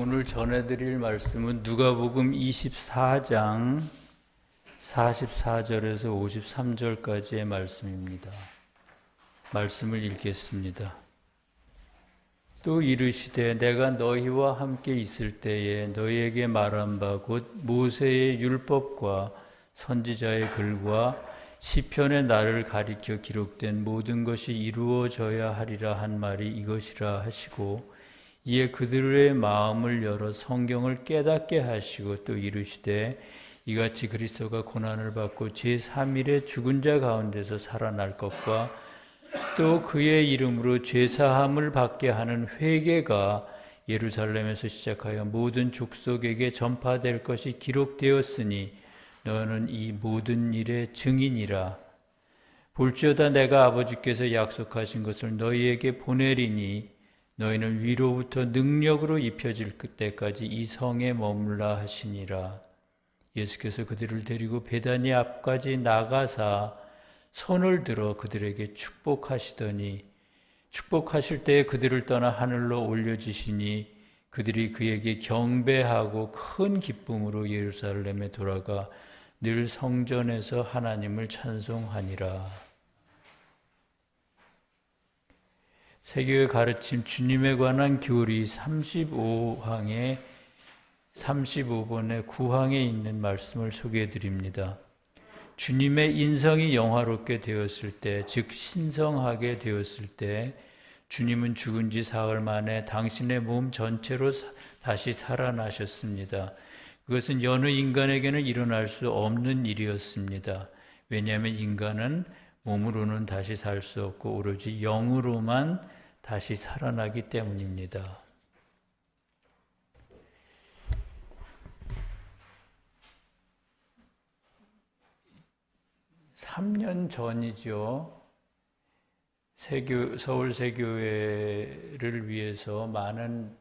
오늘 전해드릴 말씀은 누가복음 24장 44절에서 53절까지의 말씀입니다. 말씀을 읽겠습니다. 또 이르시되 내가 너희와 함께 있을 때에 너희에게 말한 바 곧 모세의 율법과 선지자의 글과 시편의 나를 가리켜 기록된 모든 것이 이루어져야 하리라 한 말이 이것이라 하시고 이에 그들의 마음을 열어 성경을 깨닫게 하시고 또 이르시되 이같이 그리스도가 고난을 받고 제3일에 죽은 자 가운데서 살아날 것과 또 그의 이름으로 죄사함을 받게 하는 회개가 예루살렘에서 시작하여 모든 족속에게 전파될 것이 기록되었으니 너는 이 모든 일의 증인이라. 볼지어다 내가 아버지께서 약속하신 것을 너희에게 보내리니 너희는 위로부터 능력으로 입혀질 때까지 이 성에 머물라 하시니라. 예수께서 그들을 데리고 베다니 앞까지 나가사 손을 들어 그들에게 축복하시더니 축복하실 때에 그들을 떠나 하늘로 올려지시니 그들이 그에게 경배하고 큰 기쁨으로 예루살렘에 돌아가 늘 성전에서 하나님을 찬송하니라. 세계의 가르침 주님에 관한 교리 35항에 35번의 9항에 있는 말씀을 소개해 드립니다. 주님의 인성이 영화롭게 되었을 때, 즉 신성하게 되었을 때 주님은 죽은 지 사흘 만에 당신의 몸 전체로 다시 살아나셨습니다. 그것은 여느 인간에게는 일어날 수 없는 일이었습니다. 왜냐하면 인간은 몸으로는 다시 살 수 없고 오로지 영으로만 다시 살아나기 때문입니다. (3년) 전이죠. 서울세교회를 위해서 많은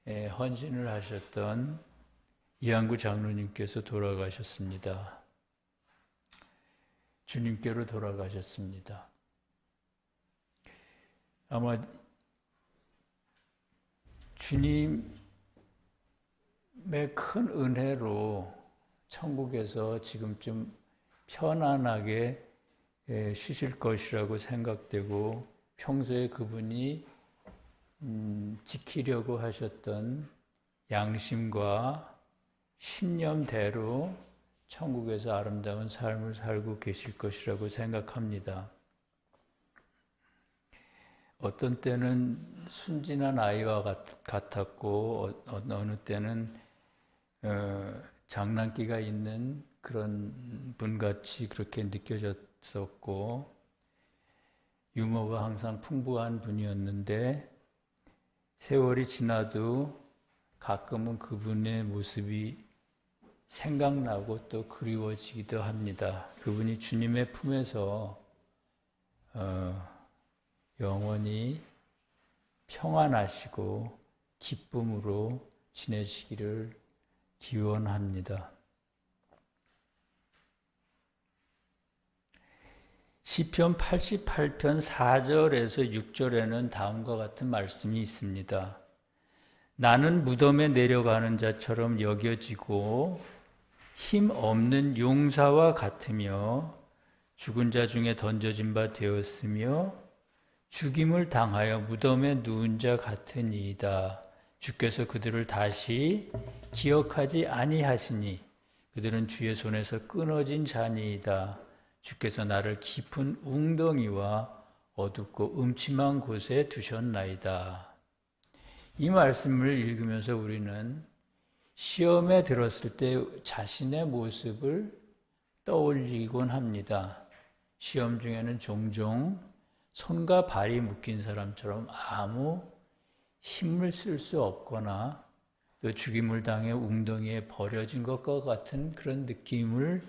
헌신을 하셨던 이한구 장로님께서 돌아가셨습니다. 주님께로 돌아가셨습니다. 아마 주님의 큰 은혜로 천국에서 지금쯤 편안하게 쉬실 것이라고 생각되고 평소에 그분이 지키려고 하셨던 양심과 신념대로 천국에서 아름다운 삶을 살고 계실 것이라고 생각합니다. 어떤 때는 순진한 아이와 같았고 어느 때는 장난기가 있는 그런 분같이 그렇게 느껴졌었고 유머가 항상 풍부한 분이었는데 세월이 지나도 가끔은 그분의 모습이 생각나고 또 그리워지기도 합니다. 그분이 주님의 품에서 영원히 평안하시고 기쁨으로 지내시기를 기원합니다. 시편 88편 4절에서 6절에는 다음과 같은 말씀이 있습니다. 나는 무덤에 내려가는 자처럼 여겨지고 힘 없는 용사와 같으며 죽은 자 중에 던져진 바 되었으며 죽임을 당하여 무덤에 누운 자 같으니이다. 주께서 그들을 다시 기억하지 아니하시니 그들은 주의 손에서 끊어진 자니이다. 주께서 나를 깊은 웅덩이와 어둡고 음침한 곳에 두셨나이다. 이 말씀을 읽으면서 우리는 시험에 들었을 때 자신의 모습을 떠올리곤 합니다. 시험 중에는 종종 손과 발이 묶인 사람처럼 아무 힘을 쓸 수 없거나 또 죽임을 당해 웅덩이에 버려진 것과 같은 그런 느낌을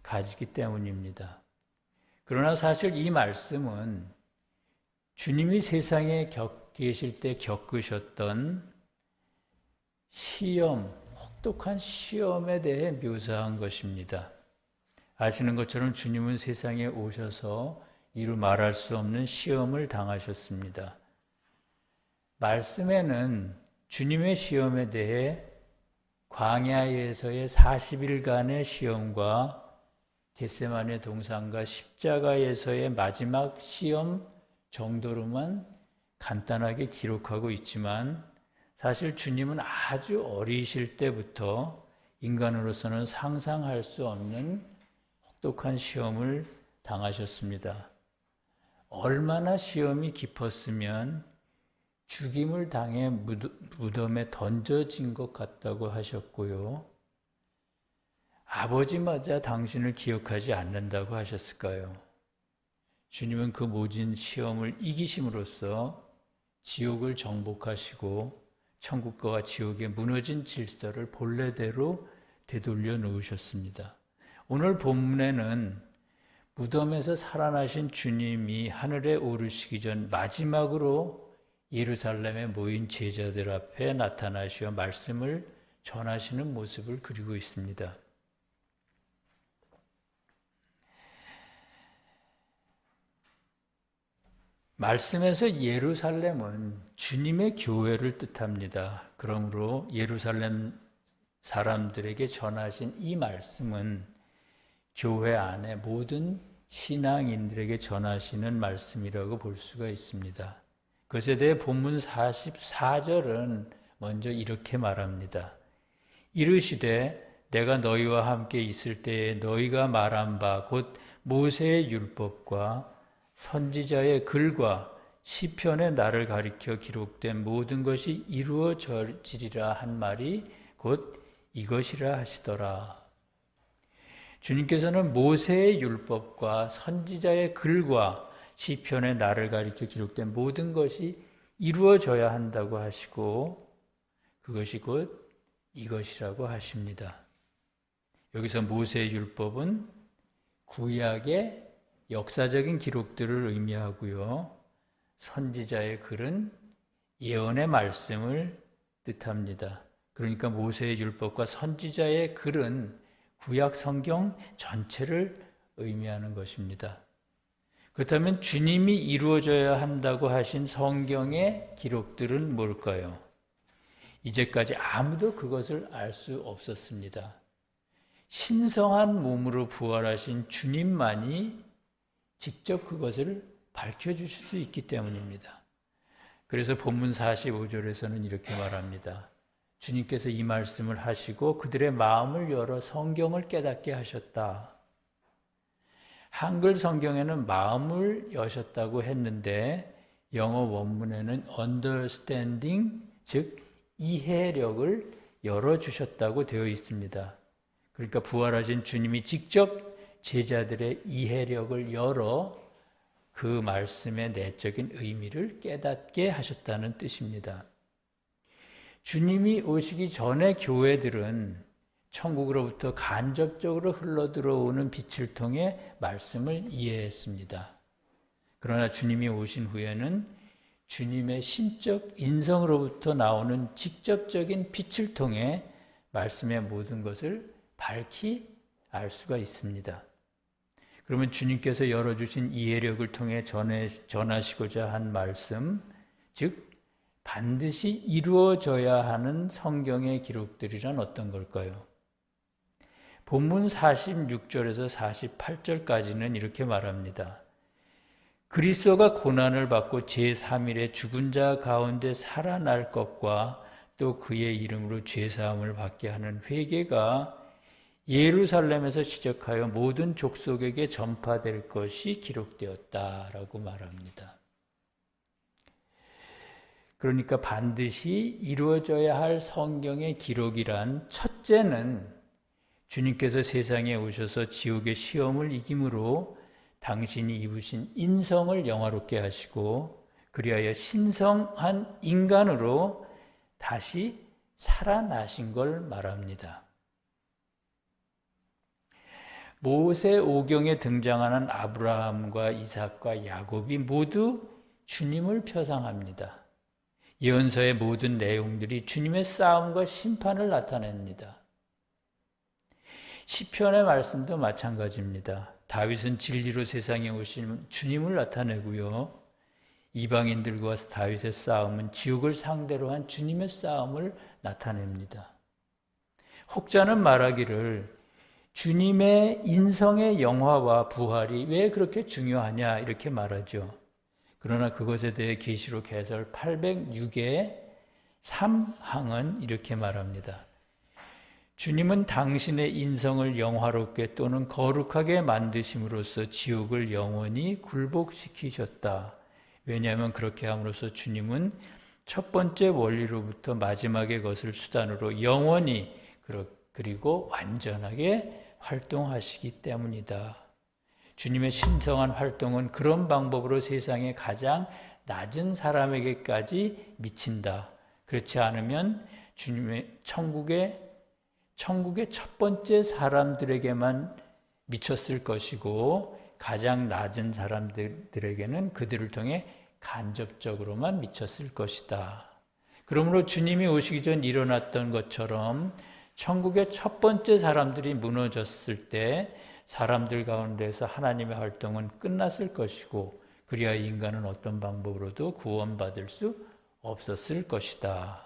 가지기 때문입니다. 그러나 사실 이 말씀은 주님이 세상에 계실 때 겪으셨던 시험, 혹독한 시험에 대해 묘사한 것입니다. 아시는 것처럼 주님은 세상에 오셔서 이루 말할 수 없는 시험을 당하셨습니다. 말씀에는 주님의 시험에 대해 광야에서의 40일간의 시험과 겟세마네 동산과 십자가에서의 마지막 시험 정도로만 간단하게 기록하고 있지만 사실 주님은 아주 어리실 때부터 인간으로서는 상상할 수 없는 혹독한 시험을 당하셨습니다. 얼마나 시험이 깊었으면 죽임을 당해 무덤에 던져진 것 같다고 하셨고요. 아버지마저 당신을 기억하지 않는다고 하셨을까요? 주님은 그 모진 시험을 이기심으로써 지옥을 정복하시고 천국과 지옥의 무너진 질서를 본래대로 되돌려 놓으셨습니다. 오늘 본문에는 무덤에서 살아나신 주님이 하늘에 오르시기 전 마지막으로 예루살렘에 모인 제자들 앞에 나타나시어 말씀을 전하시는 모습을 그리고 있습니다. 말씀에서 예루살렘은 주님의 교회를 뜻합니다. 그러므로 예루살렘 사람들에게 전하신 이 말씀은 교회 안에 모든 신앙인들에게 전하시는 말씀이라고 볼 수가 있습니다. 그것에 대해 본문 44절은 먼저 이렇게 말합니다. 이르시되 내가 너희와 함께 있을 때에 너희가 말한 바 곧 모세의 율법과 선지자의 글과 시편에 나를 가리켜 기록된 모든 것이 이루어지리라 한 말이 곧 이것이라 하시더라. 주님께서는 모세의 율법과 선지자의 글과 시편에 나를 가리켜 기록된 모든 것이 이루어져야 한다고 하시고 그것이 곧 이것이라고 하십니다. 여기서 모세의 율법은 구약의 역사적인 기록들을 의미하고요. 선지자의 글은 예언의 말씀을 뜻합니다. 그러니까 모세의 율법과 선지자의 글은 구약 성경 전체를 의미하는 것입니다. 그렇다면 주님이 이루어져야 한다고 하신 성경의 기록들은 뭘까요? 이제까지 아무도 그것을 알 수 없었습니다. 신성한 몸으로 부활하신 주님만이 직접 그것을 밝혀주실 수 있기 때문입니다. 그래서 본문 45절에서는 이렇게 말합니다. 주님께서 이 말씀을 하시고 그들의 마음을 열어 성경을 깨닫게 하셨다. 한글 성경에는 마음을 여셨다고 했는데 영어 원문에는 understanding, 즉 이해력을 열어주셨다고 되어 있습니다. 그러니까 부활하신 주님이 직접 제자들의 이해력을 열어 그 말씀의 내적인 의미를 깨닫게 하셨다는 뜻입니다. 주님이 오시기 전에 교회들은 천국으로부터 간접적으로 흘러들어오는 빛을 통해 말씀을 이해했습니다. 그러나 주님이 오신 후에는 주님의 신적 인성으로부터 나오는 직접적인 빛을 통해 말씀의 모든 것을 밝히 알 수가 있습니다. 그러면 주님께서 열어주신 이해력을 통해 전하시고자 한 말씀, 즉 반드시 이루어져야 하는 성경의 기록들이란 어떤 걸까요? 본문 46절에서 48절까지는 이렇게 말합니다. 그리스도가 고난을 받고 제3일에 죽은 자 가운데 살아날 것과 또 그의 이름으로 죄사함을 받게 하는 회개가 예루살렘에서 시작하여 모든 족속에게 전파될 것이 기록되었다라고 말합니다. 그러니까 반드시 이루어져야 할 성경의 기록이란 첫째는 주님께서 세상에 오셔서 지옥의 시험을 이김으로 당신이 입으신 인성을 영화롭게 하시고 그리하여 신성한 인간으로 다시 살아나신 걸 말합니다. 모세 오경에 등장하는 아브라함과 이삭과 야곱이 모두 주님을 표상합니다. 예언서의 모든 내용들이 주님의 싸움과 심판을 나타냅니다. 시편의 말씀도 마찬가지입니다. 다윗은 진리로 세상에 오신 주님을 나타내고요. 이방인들과 다윗의 싸움은 지옥을 상대로 한 주님의 싸움을 나타냅니다. 혹자는 말하기를 주님의 인성의 영화와 부활이 왜 그렇게 중요하냐 이렇게 말하죠. 그러나 그것에 대해 계시록 해설 806의 3항은 이렇게 말합니다. 주님은 당신의 인성을 영화롭게 또는 거룩하게 만드심으로써 지옥을 영원히 굴복시키셨다. 왜냐하면 그렇게 함으로써 주님은 첫 번째 원리로부터 마지막의 것을 수단으로 영원히 그리고 완전하게 활동하시기 때문이다. 주님의 신성한 활동은 그런 방법으로 세상의 가장 낮은 사람에게까지 미친다. 그렇지 않으면 주님의 천국의 첫 번째 사람들에게만 미쳤을 것이고 가장 낮은 사람들에게는 그들을 통해 간접적으로만 미쳤을 것이다. 그러므로 주님이 오시기 전 일어났던 것처럼 천국의 첫 번째 사람들이 무너졌을 때 사람들 가운데서 하나님의 활동은 끝났을 것이고 그리하여 인간은 어떤 방법으로도 구원받을 수 없었을 것이다.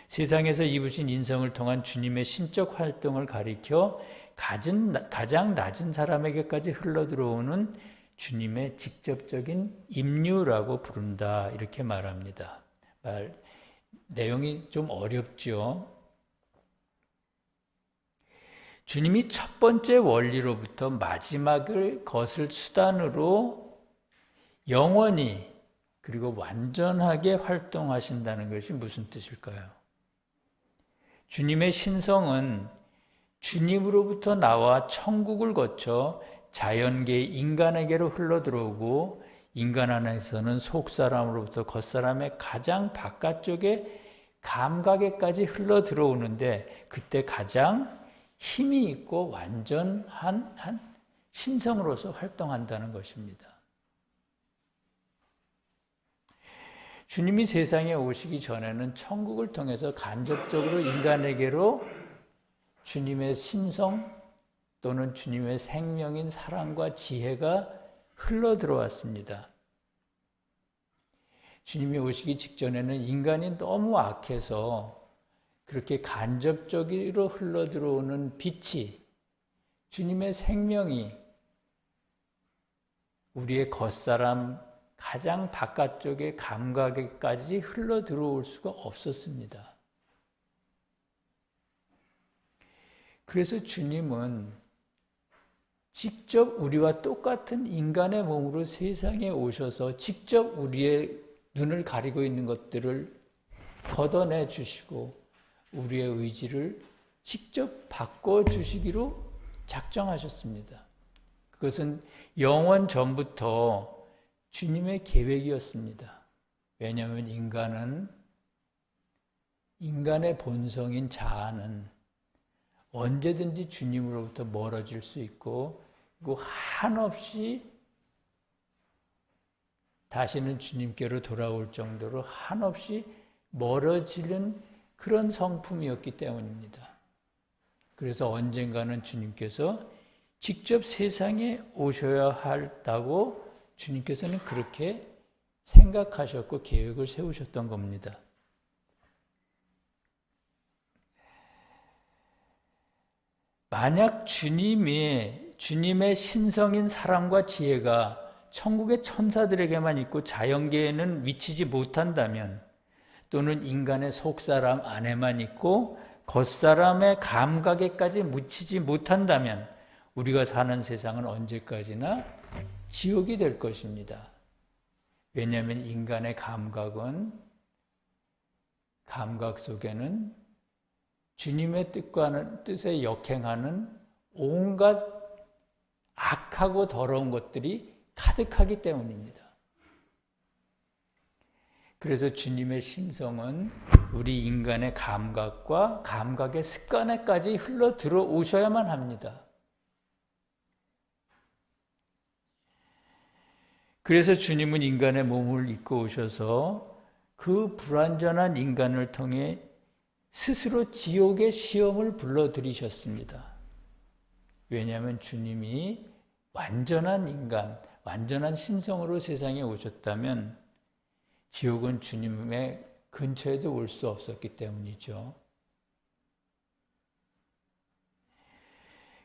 세상에서 입으신 인성을 통한 주님의 신적 활동을 가리켜 가장 낮은 사람에게까지 흘러들어오는 주님의 직접적인 임류라고 부른다. 이렇게 말합니다. 내용이 좀 어렵죠. 주님이 첫 번째 원리로부터 마지막을 것을 수단으로 영원히 그리고 완전하게 활동하신다는 것이 무슨 뜻일까요? 주님의 신성은 주님으로부터 나와 천국을 거쳐 자연계 인간에게로 흘러들어오고 인간 안에서는 속사람으로부터 겉사람의 가장 바깥쪽에 감각에까지 흘러들어오는데 그때 가장 힘이 있고 완전한 신성으로서 활동한다는 것입니다. 주님이 세상에 오시기 전에는 천국을 통해서 간접적으로 인간에게로 주님의 신성 또는 주님의 생명인 사랑과 지혜가 흘러들어왔습니다. 주님이 오시기 직전에는 인간이 너무 악해서 그렇게 간접적으로 흘러들어오는 빛이 주님의 생명이 우리의 겉사람 가장 바깥쪽의 감각에까지 흘러들어올 수가 없었습니다. 그래서 주님은 직접 우리와 똑같은 인간의 몸으로 세상에 오셔서 직접 우리의 눈을 가리고 있는 것들을 걷어내 주시고 우리의 의지를 직접 바꿔주시기로 작정하셨습니다. 그것은 영원 전부터 주님의 계획이었습니다. 왜냐하면 인간의 본성인 자아는 언제든지 주님으로부터 멀어질 수 있고 그리고 한없이 다시는 주님께로 돌아올 정도로 한없이 멀어지는 그런 성품이었기 때문입니다. 그래서 언젠가는 주님께서 직접 세상에 오셔야 한다고 주님께서는 그렇게 생각하셨고 계획을 세우셨던 겁니다. 만약 주님의 신성인 사랑과 지혜가 천국의 천사들에게만 있고 자연계에는 미치지 못한다면 또는 인간의 속사람 안에만 있고 겉사람의 감각에까지 미치지 못한다면 우리가 사는 세상은 언제까지나 지옥이 될 것입니다. 왜냐하면 인간의 감각 속에는 주님의 뜻에 역행하는 온갖 악하고 더러운 것들이 가득하기 때문입니다. 그래서 주님의 신성은 우리 인간의 감각과 감각의 습관에까지 흘러 들어오셔야만 합니다. 그래서 주님은 인간의 몸을 입고 오셔서 그 불완전한 인간을 통해 스스로 지옥의 시험을 불러들이셨습니다. 왜냐하면 주님이 완전한 인간, 완전한 신성으로 세상에 오셨다면 지옥은 주님의 근처에도 올 수 없었기 때문이죠.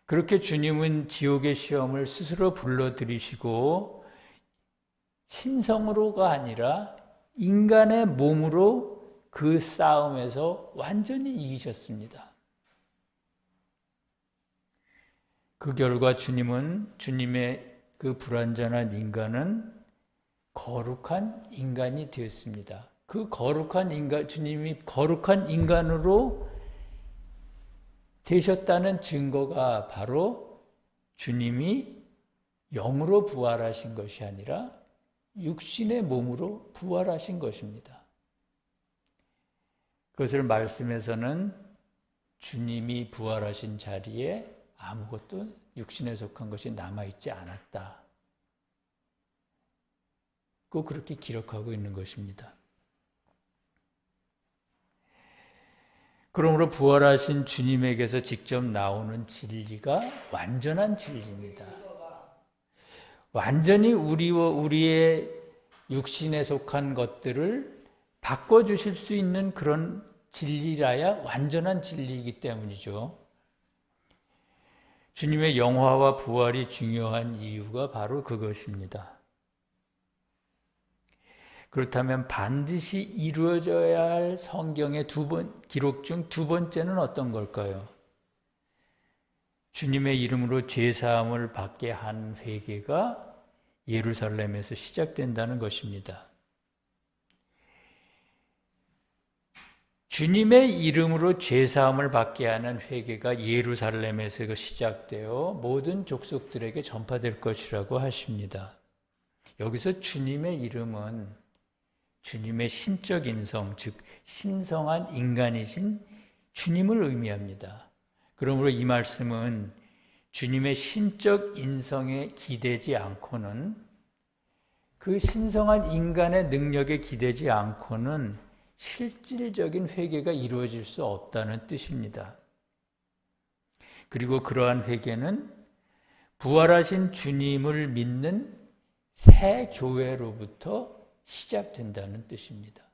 그렇게 주님은 지옥의 시험을 스스로 불러들이시고 신성으로가 아니라 인간의 몸으로 그 싸움에서 완전히 이기셨습니다. 그 결과 주님의 그 불완전한 인간은 거룩한 인간이 되었습니다. 그 거룩한 인간, 주님이 거룩한 인간으로 되셨다는 증거가 바로 주님이 영으로 부활하신 것이 아니라 육신의 몸으로 부활하신 것입니다. 그것을 말씀에서는 주님이 부활하신 자리에 아무것도 육신에 속한 것이 남아있지 않았다. 꼭 그렇게 기록하고 있는 것입니다. 그러므로 부활하신 주님에게서 직접 나오는 진리가 완전한 진리입니다. 완전히 우리와 우리의 육신에 속한 것들을 바꿔주실 수 있는 그런 진리라야 완전한 진리이기 때문이죠. 주님의 영화와 부활이 중요한 이유가 바로 그것입니다. 그렇다면 반드시 이루어져야 할 성경의 기록 중 두 번째는 어떤 걸까요? 주님의 이름으로 죄사함을 받게 한 회개가 예루살렘에서 시작된다는 것입니다. 주님의 이름으로 죄사함을 받게 하는 회개가 예루살렘에서 시작되어 모든 족속들에게 전파될 것이라고 하십니다. 여기서 주님의 이름은 주님의 신적 인성, 즉 신성한 인간이신 주님을 의미합니다. 그러므로 이 말씀은 주님의 신적 인성에 기대지 않고는, 그 신성한 인간의 능력에 기대지 않고는 실질적인 회개가 이루어질 수 없다는 뜻입니다. 그리고 그러한 회개는 부활하신 주님을 믿는 새 교회로부터 시작된다는 뜻입니다.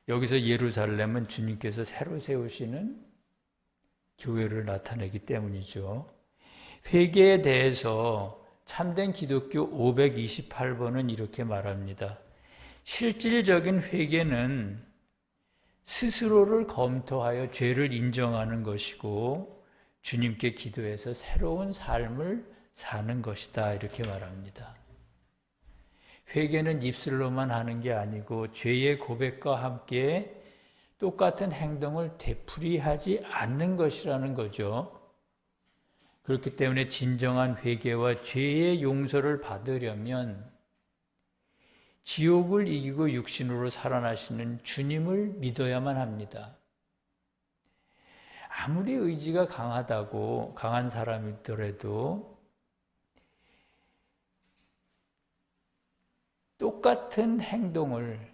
여기서 예루살렘은 주님께서 새로 세우시는 교회를 나타내기 때문이죠. 회개에 대해서 참된 기독교 528번은 이렇게 말합니다. 실질적인 회개는 스스로를 검토하여 죄를 인정하는 것이고 주님께 기도해서 새로운 삶을 사는 것이다, 이렇게 말합니다. 회개는 입술로만 하는 게 아니고 죄의 고백과 함께 똑같은 행동을 되풀이하지 않는 것이라는 거죠. 그렇기 때문에 진정한 회개와 죄의 용서를 받으려면 지옥을 이기고 육신으로 살아나시는 주님을 믿어야만 합니다. 아무리 의지가 강한 사람이더라도 똑같은 행동을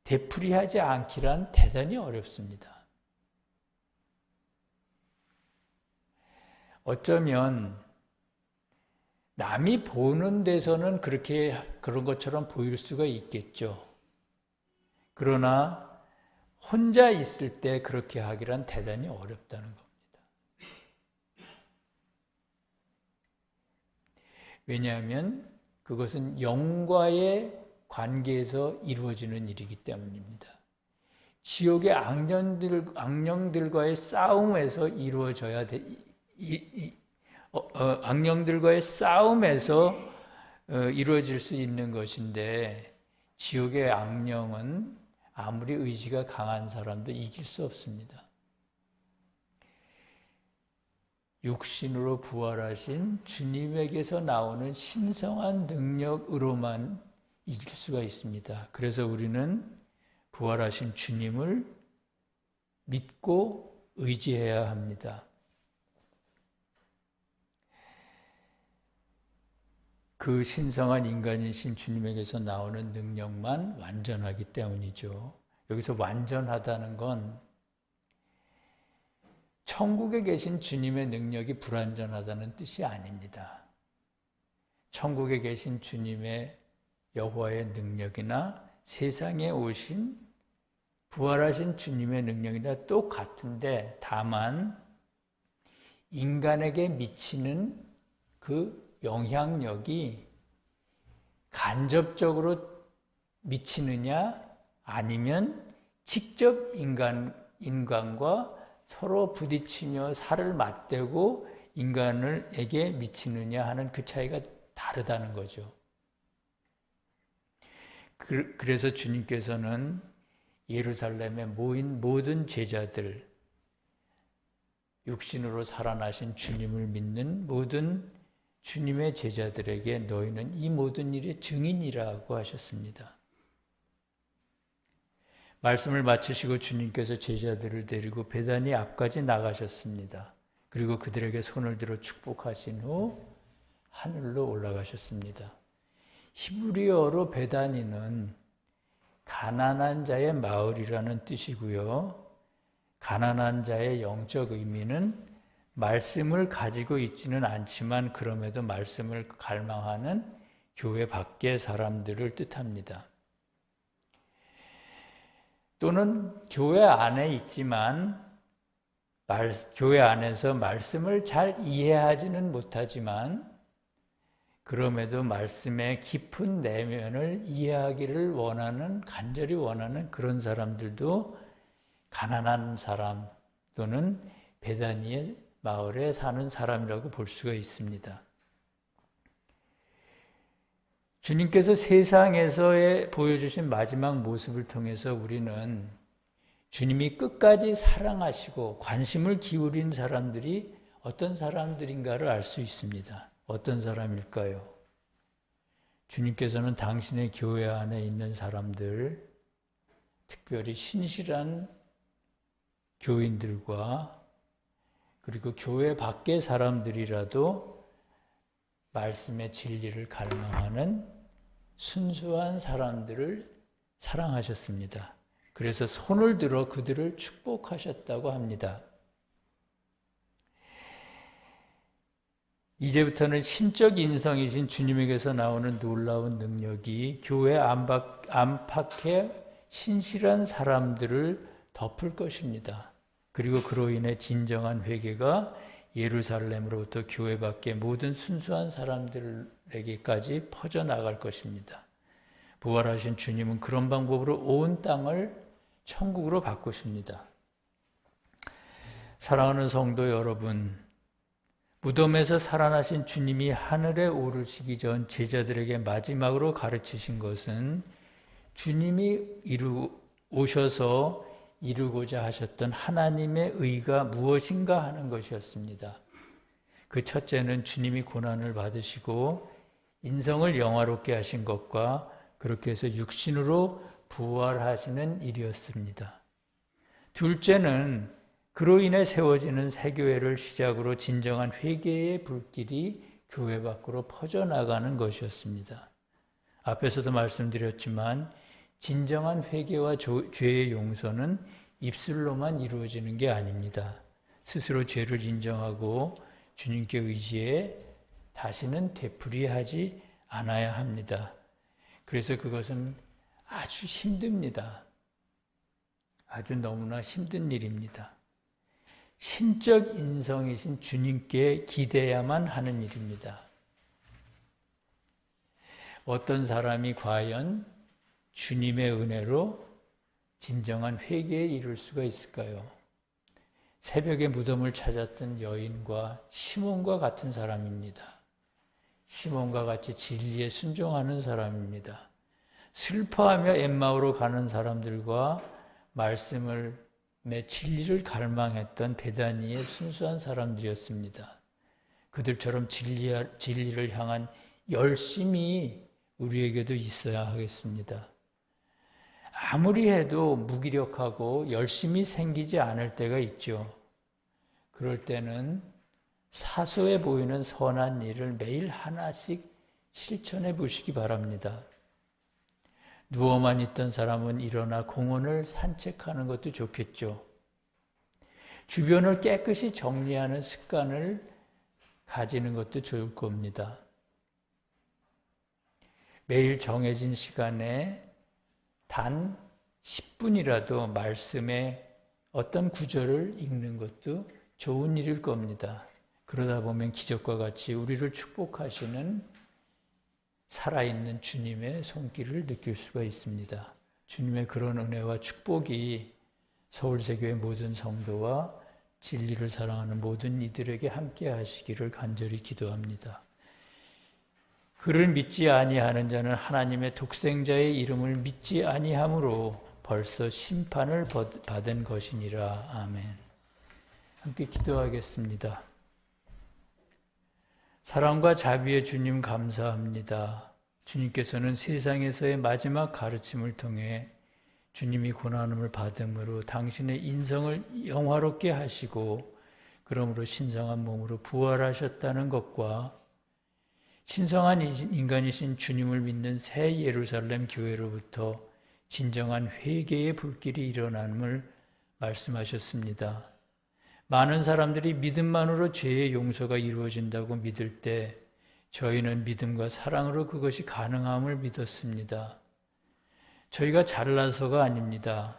되풀이하지 않기란 대단히 어렵습니다. 어쩌면 남이 보는 데서는 그런 것처럼 보일 수가 있겠죠. 그러나 혼자 있을 때 그렇게 하기란 대단히 어렵다는 겁니다. 왜냐하면 그것은 영과의 관계에서 이루어지는 일이기 때문입니다. 지옥의 악령들과의 싸움에서 이루어져야 악령들과의 싸움에서 이루어질 수 있는 것인데, 지옥의 악령은 아무리 의지가 강한 사람도 이길 수 없습니다. 육신으로 부활하신 주님에게서 나오는 신성한 능력으로만 이길 수가 있습니다. 그래서 우리는 부활하신 주님을 믿고 의지해야 합니다. 그 신성한 인간이신 주님에게서 나오는 능력만 완전하기 때문이죠. 여기서 완전하다는 건 천국에 계신 주님의 능력이 불완전하다는 뜻이 아닙니다. 천국에 계신 주님의 여호와의 능력이나 세상에 오신 부활하신 주님의 능력이나 똑같은데, 다만 인간에게 미치는 그 영향력이 간접적으로 미치느냐 아니면 직접 인간과 서로 부딪히며 살을 맞대고 인간에게 미치느냐 하는 그 차이가 다르다는 거죠. 그래서 주님께서는 예루살렘에 모인 모든 제자들, 육신으로 살아나신 주님을 믿는 모든 주님의 제자들에게 너희는 이 모든 일의 증인이라고 하셨습니다. 말씀을 마치시고 주님께서 제자들을 데리고 베다니 앞까지 나가셨습니다. 그리고 그들에게 손을 들어 축복하신 후 하늘로 올라가셨습니다. 히브리어로 베다니는 가난한 자의 마을이라는 뜻이고요. 가난한 자의 영적 의미는 말씀을 가지고 있지는 않지만 그럼에도 말씀을 갈망하는 교회 밖의 사람들을 뜻합니다. 또는 교회 안에 있지만 교회 안에서 말씀을 잘 이해하지는 못하지만 그럼에도 말씀의 깊은 내면을 이해하기를 간절히 원하는 그런 사람들도 가난한 사람 또는 베다니의 마을에 사는 사람이라고 볼 수가 있습니다. 주님께서 세상에서 보여주신 마지막 모습을 통해서 우리는 주님이 끝까지 사랑하시고 관심을 기울인 사람들이 어떤 사람들인가를 알 수 있습니다. 어떤 사람일까요? 주님께서는 당신의 교회 안에 있는 사람들, 특별히 신실한 교인들과 그리고 교회 밖의 사람들이라도 말씀의 진리를 갈망하는 순수한 사람들을 사랑하셨습니다. 그래서 손을 들어 그들을 축복하셨다고 합니다. 이제부터는 신적 인성이신 주님에게서 나오는 놀라운 능력이 교회 안팎의 신실한 사람들을 덮을 것입니다. 그리고 그로 인해 진정한 회개가 예루살렘으로부터 교회 밖의 모든 순수한 사람들에게까지 퍼져나갈 것입니다. 부활하신 주님은 그런 방법으로 온 땅을 천국으로 바꾸십니다. 사랑하는 성도 여러분, 무덤에서 살아나신 주님이 하늘에 오르시기 전 제자들에게 마지막으로 가르치신 것은 주님이 오셔서 이루고자 하셨던 하나님의 의가 무엇인가 하는 것이었습니다. 그 첫째는 주님이 고난을 받으시고 인성을 영화롭게 하신 것과 그렇게 해서 육신으로 부활하시는 일이었습니다. 둘째는 그로 인해 세워지는 새교회를 시작으로 진정한 회개의 불길이 교회 밖으로 퍼져나가는 것이었습니다. 앞에서도 말씀드렸지만 진정한 회개와 죄의 용서는 입술로만 이루어지는 게 아닙니다. 스스로 죄를 인정하고 주님께 의지해 다시는 되풀이하지 않아야 합니다. 그래서 그것은 아주 힘듭니다. 아주 너무나 힘든 일입니다. 신적 인성이신 주님께 기대야만 하는 일입니다. 어떤 사람이 과연 주님의 은혜로 진정한 회개에 이를 수가 있을까요? 새벽에 무덤을 찾았던 여인과 시몬과 같은 사람입니다. 시몬과 같이 진리에 순종하는 사람입니다. 슬퍼하며 엠마오로 가는 사람들과 말씀의 진리를 갈망했던 베다니의 순수한 사람들이었습니다. 그들처럼 진리를 향한 열심이 우리에게도 있어야 하겠습니다. 아무리 해도 무기력하고 열심히 생기지 않을 때가 있죠. 그럴 때는 사소해 보이는 선한 일을 매일 하나씩 실천해 보시기 바랍니다. 누워만 있던 사람은 일어나 공원을 산책하는 것도 좋겠죠. 주변을 깨끗이 정리하는 습관을 가지는 것도 좋을 겁니다. 매일 정해진 시간에 단 10분이라도 말씀의 어떤 구절을 읽는 것도 좋은 일일 겁니다. 그러다 보면 기적과 같이 우리를 축복하시는 살아있는 주님의 손길을 느낄 수가 있습니다. 주님의 그런 은혜와 축복이 서울세교회 모든 성도와 진리를 사랑하는 모든 이들에게 함께 하시기를 간절히 기도합니다. 그를 믿지 아니하는 자는 하나님의 독생자의 이름을 믿지 아니함으로 벌써 심판을 받은 것이니라. 아멘. 함께 기도하겠습니다. 사랑과 자비의 주님 감사합니다. 주님께서는 세상에서의 마지막 가르침을 통해 주님이 고난을 받음으로 당신의 인성을 영화롭게 하시고 그러므로 신성한 몸으로 부활하셨다는 것과 신성한 인간이신 주님을 믿는 새 예루살렘 교회로부터 진정한 회개의 불길이 일어남을 말씀하셨습니다. 많은 사람들이 믿음만으로 죄의 용서가 이루어진다고 믿을 때 저희는 믿음과 사랑으로 그것이 가능함을 믿었습니다. 저희가 잘나서가 아닙니다.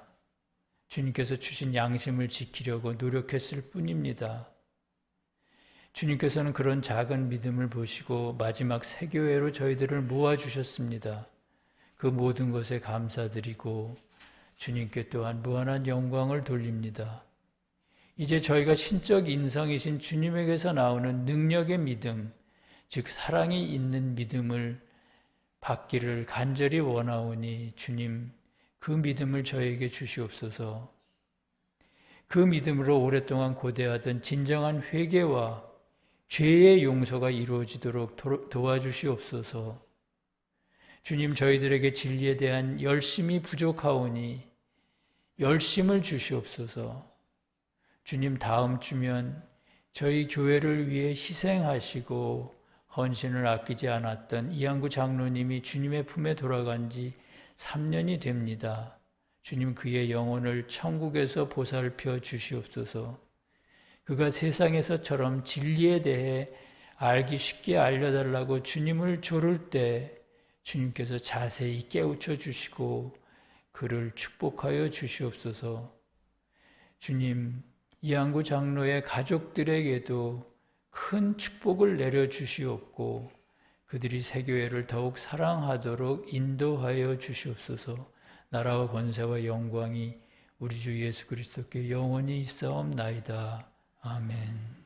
주님께서 주신 양심을 지키려고 노력했을 뿐입니다. 주님께서는 그런 작은 믿음을 보시고 마지막 새교회로 저희들을 모아주셨습니다. 그 모든 것에 감사드리고 주님께 또한 무한한 영광을 돌립니다. 이제 저희가 신적 인성이신 주님에게서 나오는 능력의 믿음, 즉 사랑이 있는 믿음을 받기를 간절히 원하오니 주님 그 믿음을 저에게 주시옵소서. 그 믿음으로 오랫동안 고대하던 진정한 회개와 죄의 용서가 이루어지도록 도와주시옵소서. 주님 저희들에게 진리에 대한 열심이 부족하오니 열심을 주시옵소서. 주님 다음 주면 저희 교회를 위해 희생하시고 헌신을 아끼지 않았던 이한구 장로님이 주님의 품에 돌아간 지 3년이 됩니다. 주님 그의 영혼을 천국에서 보살펴 주시옵소서. 그가 세상에서처럼 진리에 대해 알기 쉽게 알려달라고 주님을 조를 때 주님께서 자세히 깨우쳐 주시고 그를 축복하여 주시옵소서. 주님 이한구 장로의 가족들에게도 큰 축복을 내려주시옵고 그들이 새교회를 더욱 사랑하도록 인도하여 주시옵소서. 나라와 권세와 영광이 우리 주 예수 그리스도께 영원히 있사옵나이다. 아멘.